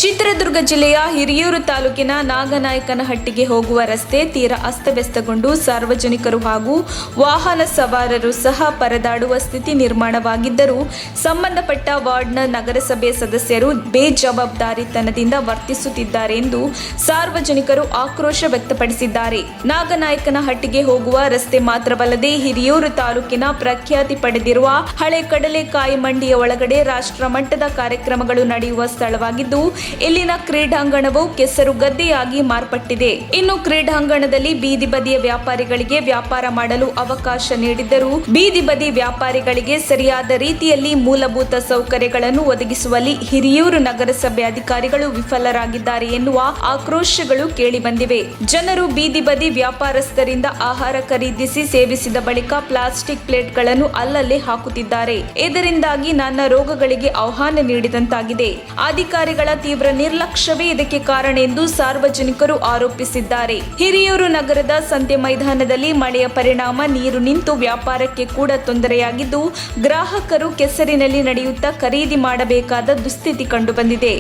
ಚಿತ್ರದುರ್ಗ ಜಿಲ್ಲೆಯ ಹಿರಿಯೂರು ತಾಲೂಕಿನ ನಾಗನಾಯಕನಹಟ್ಟಿಗೆ ಹೋಗುವ ರಸ್ತೆ ತೀರಾ ಅಸ್ತವ್ಯಸ್ತಗೊಂಡು ಸಾರ್ವಜನಿಕರು ಹಾಗೂ ವಾಹನ ಸವಾರರು ಸಹ ಪರದಾಡುವ ಸ್ಥಿತಿ ನಿರ್ಮಾಣವಾಗಿದ್ದರೂ ಸಂಬಂಧಪಟ್ಟ ವಾರ್ಡ್ನ ನಗರಸಭೆ ಸದಸ್ಯರು ಬೇಜವಾಬ್ದಾರಿತನದಿಂದ ವರ್ತಿಸುತ್ತಿದ್ದಾರೆ ಎಂದು ಸಾರ್ವಜನಿಕರು ಆಕ್ರೋಶ ವ್ಯಕ್ತಪಡಿಸಿದ್ದಾರೆ. ನಾಗನಾಯಕನಹಟ್ಟಿಗೆ ಹೋಗುವ ರಸ್ತೆ ಮಾತ್ರವಲ್ಲದೆ ಹಿರಿಯೂರು ತಾಲೂಕಿನ ಪ್ರಖ್ಯಾತಿ ಪಡೆದಿರುವ ಹಳೆ ಕಡಲೆಕಾಯಿ ಮಂಡಿಯ ಒಳಗಡೆ ರಾಷ್ಟ್ರ ಮಟ್ಟದ ಕಾರ್ಯಕ್ರಮಗಳು ನಡೆಯುವ ಸ್ಥಳವಾಗಿದ್ದು ಇಲ್ಲಿನ ಕ್ರೀಡಾಂಗಣವು ಕೆಸರು ಗದ್ದೆಯಾಗಿ ಮಾರ್ಪಟ್ಟಿದೆ. ಇನ್ನು ಕ್ರೀಡಾಂಗಣದಲ್ಲಿ ಬೀದಿ ಬದಿಯ ವ್ಯಾಪಾರಿಗಳಿಗೆ ವ್ಯಾಪಾರ ಮಾಡಲು ಅವಕಾಶ ನೀಡಿದ್ದರೂ ಬೀದಿ ಬದಿ ವ್ಯಾಪಾರಿಗಳಿಗೆ ಸರಿಯಾದ ರೀತಿಯಲ್ಲಿ ಮೂಲಭೂತ ಸೌಕರ್ಯಗಳನ್ನು ಒದಗಿಸುವಲ್ಲಿ ಹಿರಿಯೂರು ನಗರಸಭೆ ಅಧಿಕಾರಿಗಳು ವಿಫಲರಾಗಿದ್ದಾರೆ ಎನ್ನುವ ಆಕ್ರೋಶಗಳು ಕೇಳಿಬಂದಿವೆ. ಜನರು ಬೀದಿ ಬದಿ ವ್ಯಾಪಾರಸ್ಥರಿಂದ ಆಹಾರ ಖರೀದಿಸಿ ಸೇವಿಸಿದ ಬಳಿಕ ಪ್ಲಾಸ್ಟಿಕ್ ಪ್ಲೇಟ್ಗಳನ್ನು ಅಲ್ಲಲ್ಲೇ ಹಾಕುತ್ತಿದ್ದಾರೆ. ಇದರಿಂದಾಗಿ ನಾನಾ ರೋಗಗಳಿಗೆ ಆಹ್ವಾನ ನೀಡಿದಂತಾಗಿದೆ. ಅಧಿಕಾರಿಗಳ ತೀವ್ರ ನಿರ್ಲಕ್ಷ್ಯವೇ ಇದಕ್ಕೆ ಕಾರಣ ಎಂದು ಸಾರ್ವಜನಿಕರು ಆರೋಪಿಸಿದ್ದಾರೆ. ಹಿರಿಯೂರು ನಗರದ ಸಂತೆ ಮೈದಾನದಲ್ಲಿ ಮಳೆಯ ಪರಿಣಾಮ ನೀರು ನಿಂತು ವ್ಯಾಪಾರಕ್ಕೆ ಕೂಡ ತೊಂದರೆಯಾಗಿದ್ದು ಗ್ರಾಹಕರು ಕೆಸರಿನಲ್ಲಿ ನಡೆಯುತ್ತಾ ಖರೀದಿ ಮಾಡಬೇಕಾದ ದುಸ್ಥಿತಿ ಕಂಡುಬಂದಿದೆ.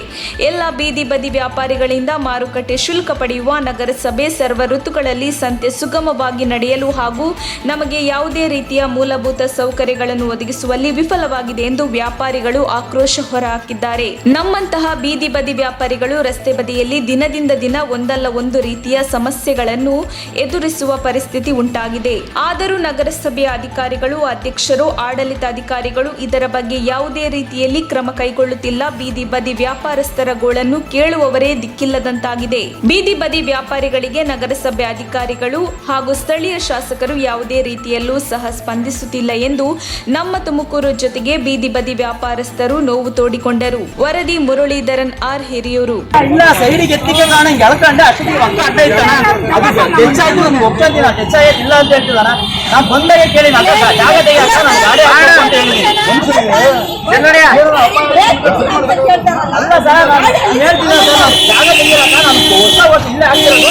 ಎಲ್ಲ ಬೀದಿ ಬದಿ ವ್ಯಾಪಾರಿಗಳಿಂದ ಮಾರುಕಟ್ಟೆ ಶುಲ್ಕ ಪಡೆಯುವ ನಗರಸಭೆ ಸರ್ವ ಋತುಗಳಲ್ಲಿ ಸಂತೆ ಸುಗಮವಾಗಿ ನಡೆಯಲು ಹಾಗೂ ನಮಗೆ ಯಾವುದೇ ರೀತಿಯ ಮೂಲಭೂತ ಸೌಕರ್ಯಗಳನ್ನು ಒದಗಿಸುವಲ್ಲಿ ವಿಫಲವಾಗಿದೆ ಎಂದು ವ್ಯಾಪಾರಿಗಳು ಆಕ್ರೋಶ ಹೊರಹಾಕಿದ್ದಾರೆ. ನಮ್ಮಂತಹ ಬೀದಿ ಬದಿ ವ್ಯಾಪಾರಿಗಳು ರಸ್ತೆ ಬದಿಯಲ್ಲಿ ದಿನದಿಂದ ದಿನ ಒಂದಲ್ಲ ಒಂದು ರೀತಿಯ ಸಮಸ್ಯೆಗಳನ್ನು ಎದುರಿಸುವ ಪರಿಸ್ಥಿತಿ ಉಂಟಾಗಿದೆ. ಆದರೂ ನಗರಸಭೆಯ ಅಧಿಕಾರಿಗಳು, ಅಧ್ಯಕ್ಷರು, ಆಡಳಿತಾಧಿಕಾರಿಗಳು ಇದರ ಬಗ್ಗೆ ಯಾವುದೇ ರೀತಿಯಲ್ಲಿ ಕ್ರಮ ಕೈಗೊಳ್ಳುತ್ತಿಲ್ಲ. ಬೀದಿ ಬದಿ ವ್ಯಾಪಾರಸ್ಥರ ಗೋಳನ್ನು ಕೇಳುವವರೇ ದಿಕ್ಕಿಲ್ಲದಂತಾಗಿದೆ. ಬೀದಿ ಬದಿ ವ್ಯಾಪಾರಿಗಳಿಗೆ ನಗರಸಭೆ ಅಧಿಕಾರಿಗಳು ಹಾಗೂ ಸ್ಥಳೀಯ ಶಾಸಕರು ಯಾವುದೇ ರೀತಿಯಲ್ಲೂ ಸಹ ಸ್ಪಂದಿಸುತ್ತಿಲ್ಲ ಎಂದು ನಮ್ಮ ತುಮಕೂರು ಜೊತೆಗೆ ಬೀದಿ ಬದಿ ವ್ಯಾಪಾರಸ್ಥರು ನೋವು ತೋಡಿಕೊಂಡರು. ವರದಿ ಮುರಳೀಧರನ್ ಆರ್, ಹಿರಿಯೂರು. ಇಲ್ಲ ಸೈಡಿಗೆ ಎತ್ತಿಗೆ ಕಾಣ ಎಳ್ಕೊಂಡೆ ಅಷ್ಟಕ್ಕೆ ಅಡ್ಡ ಇದ್ದಾನ ಅದು ಹೆಚ್ಚಾಯ್ತು ನಮ್ಗೆ ಒಪ್ಕೊಂತೀನಿ. ಹೆಚ್ಚಾಗಿಲ್ಲ ಅಂತ ಹೇಳ್ತಿದ್ದಾನ. ನಾನು ಬಂದಾಗ ಕೇಳಿ ಜಾಗದಲ್ಲಿ ಗಾಡಿ ಅಂತ ಹೇಳಿ ಅಲ್ಲ ಸರ್ ನಾನು ಹೇಳ್ತೀನಿ ಸರ್. ಜಾಗ ತೆಗಿಯಲ್ಲ ನಮ್ಗೆ ಹೊಸ ವರ್ಷ ಇಲ್ಲೇ ಆಗ್ತಿರೋದು.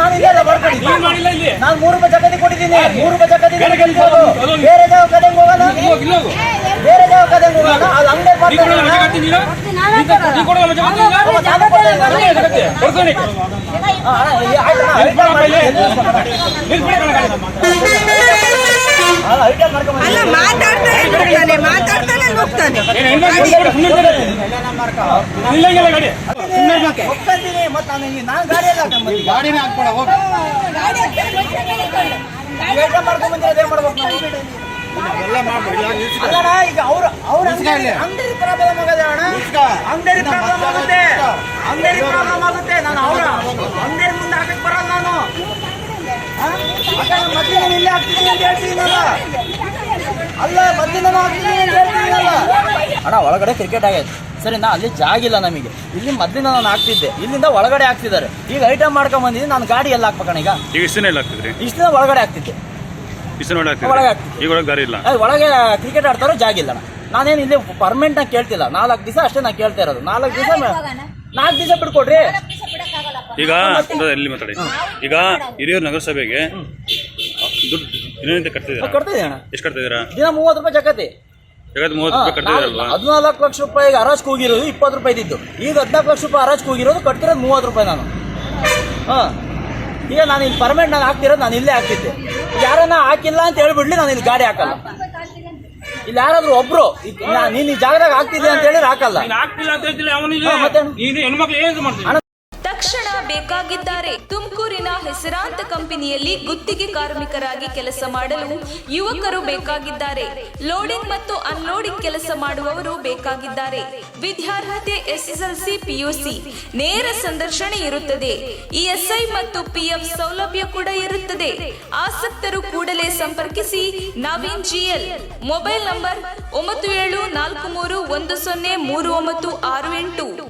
ನಾನು ಇಲ್ಲೇ ಬರ್ಕೊಂಡಿದ್ದೀನಿ. ನಾನು 3 ರೂಪಾಯಿ ಜಗತಿ ಕೊಟ್ಟಿದ್ದೀನಿ. 3 ರೂಪಾಯಿ ಜಗತಿ ಬೇರೆ ಜಾಗ ಕಡೆಗೆ ಹೋಗೋಣ, ಬೇರೆ ಜಾಗ ಕಡೆಗೆ ಹೋಗೋಣ. ಅದು ಅಂಗಡಿ ನಾನು ಗಾಡಿನೇ ಹಾಕ್ಬೇಡ ಮಾಡ್ಕೊಂಡ್ ಬಂದ್ರೆ ಮಾಡ್ಬೇಕು ಅಲ್ಲಣ್ಣ. ಈಗ ಅವ್ರ ಅಂಗಡಿ ಪ್ರಾಬ್ಲಮ್ ಆಗದೆ ಅಣ್ಣ. ಅಂಗಡಿ ಪ್ರಾಬ್ಲಮ್ ಆಗುತ್ತೆ, ಅಂಗಡಿ ಪ್ರಾಬ್ಲಮ್ ಆಗುತ್ತೆ. ನಾನು ಅವ್ರ ಅಂಗಡಿ ಮುಂದೆ ಹಾಕಕ್ ಬರಲ್ಲ. ನಾನು ಮತ್ತೆ ನಾನು ಇಲ್ಲೇ ಹಾಕ್ತೀನಿ ಅಂತ ಹೇಳ್ತೀನಲ್ಲ. ಅಲ್ಲ ಮತ್ತೆ ನಾನು ಹಾಕ್ತೀನಿ ಅಂತ ಹೇಳ್ತೀನಲ್ಲ ಅಣ್ಣ. ಒಳಗಡೆ ಕ್ರಿಕೆಟ್ ಆಗೈತೆ ಸರಿನಾ, ಅಲ್ಲಿ ಜಾಗಿಲ್ಲ ನಮಗೆ. ಇಲ್ಲಿ ಮೊದಲಿಂದ ನಾನು ಹಾಕ್ತಿದ್ದೆ, ಇಲ್ಲಿಂದ ಒಳಗಡೆ ಹಾಕ್ತಿದ್ದಾರೆ. ಈಗ ಐಟಮ್ ಮಾಡ್ಕೊಂಡ್ ಬಂದಿದ್ದೀನಿ. ನಾನು ಗಾಡಿ ಎಲ್ಲ ಹಾಕ್ಬೇಕಣ್ಣ. ಈಗ ಇಷ್ಟು ದಿನ ಒಳಗಡೆ ಹಾಕ್ತಿದ್ದೆ, ಒಳಗೆ ಕ್ರಿಕೆಟ್ ಆಡ್ತಾರೋ ಜಾಗಿಲ್ಲ. ನಾನೇನು ಇಲ್ಲಿ ಪರ್ಮನೆಂಟ್ ಆಗಿ ಕೇಳ್ತಿಲ್ಲ. 4 ದಿವಸ ಅಷ್ಟೇ ನಾನು ಕೇಳ್ತಾ ಇರೋದು. 4 ದಿವಸ ಬಿಡ್ಕೊಡ್ರಿ. ಈಗ ಮಾತಾಡಿ. ಈಗ ಹಿರಿಯೂರು ನಗರಸಭೆಗೆ ದುಡ್ಡು ಕಟ್ತಿದ್ದೀರಾ? ಎಷ್ಟು ಕಟ್ತಿದ್ದೀರಾ? ದಿನ 30 ರೂಪಾಯಿ ಜಗತಿ. 14 ಲಕ್ಷ ರೂಪಾಯಿಗೆ ಹರಾಜ್ ಕೂಗಿರೋದು 20 ರೂಪಾಯಿ ಇದ್ದಿದ್ದು. ಈಗ 14 ಲಕ್ಷ ರೂಪಾಯಿ ಹರಾಜ್ ಕೂಗಿರೋದು, ಕಟ್ತಿರೋದು 30 ರೂಪಾಯಿ ನಾನು. ಈಗ ನಾನು ಇಲ್ಲಿ ಪರ್ಮನೆಂಟ್ ನಾನು ಹಾಕ್ತಿರೋದು, ನಾನು ಇಲ್ಲೇ ಹಾಕ್ತಿದ್ದೆ. ಯಾರನ್ನ ಹಾಕಿಲ್ಲ ಅಂತ ಹೇಳ್ಬಿಡ್ಲಿ, ನಾನು ಇಲ್ಲಿ ಗಾಡಿ ಹಾಕಲ್ಲ. ಇಲ್ಲಿ ಯಾರಾದ್ರೂ ಒಬ್ರು ನೀನ್ ಈ ಜಾಗದಾಗ ಹಾಕ್ತಿದ್ದೆ ಅಂತ ಹೇಳಿ ಹಾಕಲ್ಲ. ತಕ್ಷಣ ಬೇಕಾಗಿದ್ದಾರೆ. ತುಮಕೂರಿನ ಹೆಸರಾಂತ ಕಂಪನಿಯಲ್ಲಿ ಗುತ್ತಿಗೆ ಕಾರ್ಮಿಕರಾಗಿ ಕೆಲಸ ಮಾಡಲು ಯುವಕರು ಬೇಕಾಗಿದ್ದಾರೆ. ಲೋಡಿಂಗ್ ಮತ್ತು ಅನ್ಲೋಡಿಂಗ್ ಕೆಲಸ ಮಾಡುವವರು ಬೇಕಾಗಿದ್ದಾರೆ. ವಿದ್ಯಾರ್ಹತೆ SSLC PUC. ನೇರ ಸಂದರ್ಶನ ಇರುತ್ತದೆ. ESI ಮತ್ತು PF ಸೌಲಭ್ಯ ಕೂಡ ಇರುತ್ತದೆ. ಆಸಕ್ತರು ಕೂಡಲೇ ಸಂಪರ್ಕಿಸಿ. ನವೀನ್ GL. Mobile number 9743103968.